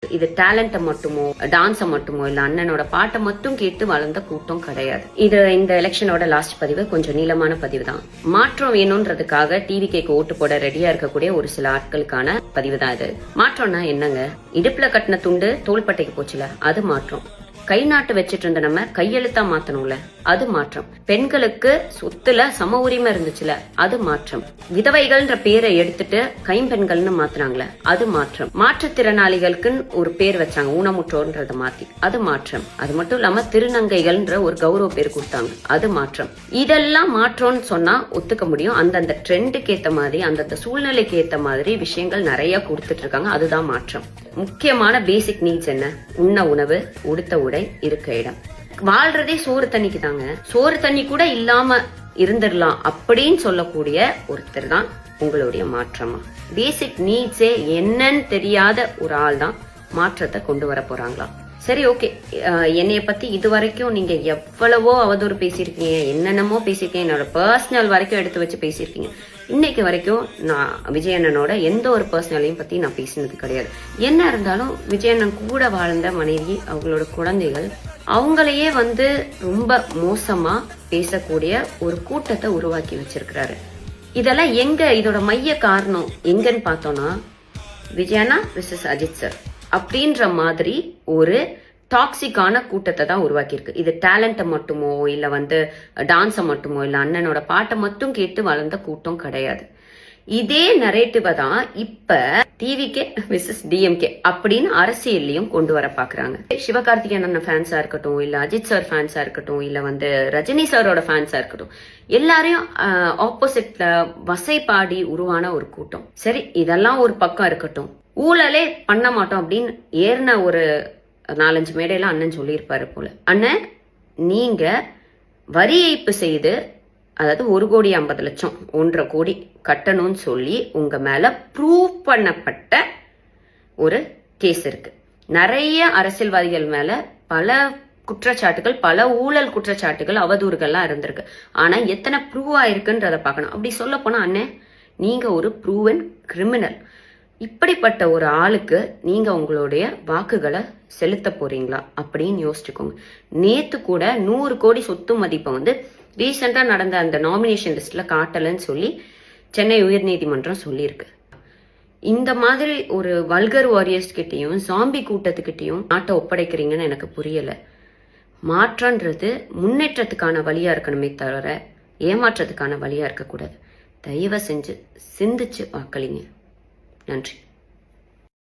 இது டேலண்ட மட்டுமோ டான்ஸ மட்டுமோ இல்ல அண்ணனோட பாட்டை மட்டும் கேட்டு வளர்ந்த கூட்டம் கிடையாது. இது இந்த எலெக்ஷனோட லாஸ்ட் பதிவு கொஞ்சம் நீளமான பதிவு தான். மாற்றம் வேணும்ன்றதுக்காக டிவிகேக்கு ஓட்டு போட ரெடியா இருக்கக்கூடிய ஒரு சில ஆட்களுக்கான பதிவு தான் இது. மாற்றம்னா என்னங்க? இடுப்புல கட்டின துண்டு தோள்பட்டைக்கு போச்சுல, அது மாற்றம். கை நாட்டு வச்சிட்டு இருந்த நம்ம கையெழுத்தா மாத்தணும்ல, அது மாற்றம். பெண்களுக்கு சொத்துல சம உரிமை இருந்துச்சுல, அது மாற்றம். விதவைகள்ன்ற பேரை எடுத்துட்டு கைம்பெண்கள்னு மாத்தினாங்களே, அது மாற்றம். மாற்றுத்திறனாளிகளுக்குன்னு ஒரு பேர் வச்சாங்க, ஊனமுற்றோர்ன்றத மாத்தி, அது மாற்றம். அது மட்டும் இல்லாம திருநங்கைகள்ன்ற ஒரு கௌரவ பேர் கொடுத்தாங்க, அது மாற்றம். இதெல்லாம் மாற்றம்னு சொன்னா ஒத்துக்க முடியும். அந்தந்த ட்ரெண்டுக்கு ஏத்த மாதிரி, அந்தந்த சூழ்நிலைக்கு ஏத்த மாதிரி விஷயங்கள் நிறைய கொடுத்துட்டு இருக்காங்க, அதுதான் மாற்றம். முக்கியமான பேசிக் நீட்ஸ் என்ன? உண்ண உணவு, உடுத்த உடை, இருக்க இடம். வாழ்றதே சோறு தண்ணிக்கு தாங்க. சோறு தண்ணி கூட இல்லாம இருந்துடலாம் அப்படின்னு சொல்லக்கூடிய ஒருத்தர் தான் உங்களுடைய மாற்றமா. பேசிக் நீட்ஸே என்னன்னு தெரியாத ஒரு ஆள் தான் மாற்றத்தை கொண்டு வர போறாங்களா? சரி, ஓகே. என்னைய பத்தி இது வரைக்கும் நீங்க எவ்வளவோ அவதூறு பேசியிருக்கீங்க, என்னென்னமோ பேசியிருக்கீங்க, என்னோட பர்சனல் வரைக்கும் எடுத்து வச்சு பேசியிருக்கீங்க. இன்னைக்கு வரைக்கும் நான் விஜயண்ணனோட எந்த ஒரு பர்சனலையும் பத்தி நான் பேசினது கிடையாது. என்ன இருந்தாலும் விஜயண்ணன் கூட வாழ்ந்த மனைவி, அவங்களோட குழந்தைகள், அவங்களையே ரொம்ப மோசமா பேசக்கூடிய ஒரு கூட்டத்தை உருவாக்கி வச்சிருக்கிறாரு. இதெல்லாம் எங்க, இதோட மைய காரணம் எங்கன்னு பார்த்தோம்னா, விஜயண்ணா விசஸ் அஜித் சார் அப்படின்ற மாதிரி ஒரு டாக்ஸிக்கான கூட்டத்தை தான் உருவாக்கியிருக்கு. இது டேலண்ட மட்டுமோ இல்ல டான்ஸ மட்டுமோ இல்ல அண்ணனோட பாட்டை மட்டும் கேட்டு வளர்ந்த கூட்டம் கிடையாது. இதே நரேட்டிவ தான் இப்ப டிவிகே விசஸ் டிஎம்கே அப்படின்னு அரசியல்லையும் கொண்டு வர பாக்குறாங்க. சிவகார்த்திகேயன் ஃபேன்ஸா இருக்கட்டும், இல்ல அஜித் சார் ஃபேன்ஸா இருக்கட்டும், இல்ல ரஜினி சாரோட ஃபேன்ஸா இருக்கட்டும், எல்லாரையும் ஆப்போசிட்ல வசைப்பாடி உருவான ஒரு கூட்டம். சரி, இதெல்லாம் ஒரு பக்கம் இருக்கட்டும். ஊழலே பண்ண மாட்டோம் அப்படின்னு ஏறின ஒரு 4-5 மேடையில அண்ணன் சொல்லியிருப்பாரு போல. அண்ணன், நீங்க வரி ஏய்ப்பு செய்து, அதாவது 1,50,00,000 1.5 கோடி கட்டணும்னு சொல்லி உங்க மேல ப்ரூவ் பண்ணப்பட்ட ஒரு கேஸ் இருக்கு. நிறைய அரசியல்வாதிகள் மேல பல குற்றச்சாட்டுகள், பல ஊழல் குற்றச்சாட்டுகள், அவதூறுகள்லாம் இருந்திருக்கு. ஆனா எத்தனை ப்ரூவ் ஆயிருக்குன்றத பார்க்கணும். அப்படி சொல்ல போனா அண்ணன், நீங்க ஒரு ப்ரூவன் கிரிமினல். இப்படிப்பட்ட ஒரு ஆளுக்கு நீங்க உங்களுடைய வாக்குகளை செலுத்த போறீங்களா அப்படின்னு யோசிச்சுக்கோங்க. நேத்து கூட 100 கோடி சொத்து மதிப்பை ரீசெண்டா நடந்த அந்த நாமினேஷன் லிஸ்ட்ல காட்டலன்னு சொல்லி சென்னை உயர்நீதிமன்றம் சொல்லியிருக்கு. இந்த மாதிரி ஒரு வல்கர் வாரியர்ஸ் கிட்டையும் சாம்பி கூட்டத்துக்கிட்டையும் நாட்டை ஒப்படைக்கிறீங்கன்னு எனக்கு புரியல. மாற்றன்றது முன்னேற்றத்துக்கான வழியா இருக்கணுமே தவிர ஏமாற்றத்துக்கான வழியா இருக்கக்கூடாது. தயவு செஞ்சு சிந்திச்சு வாக்களிங்க. நன்றி.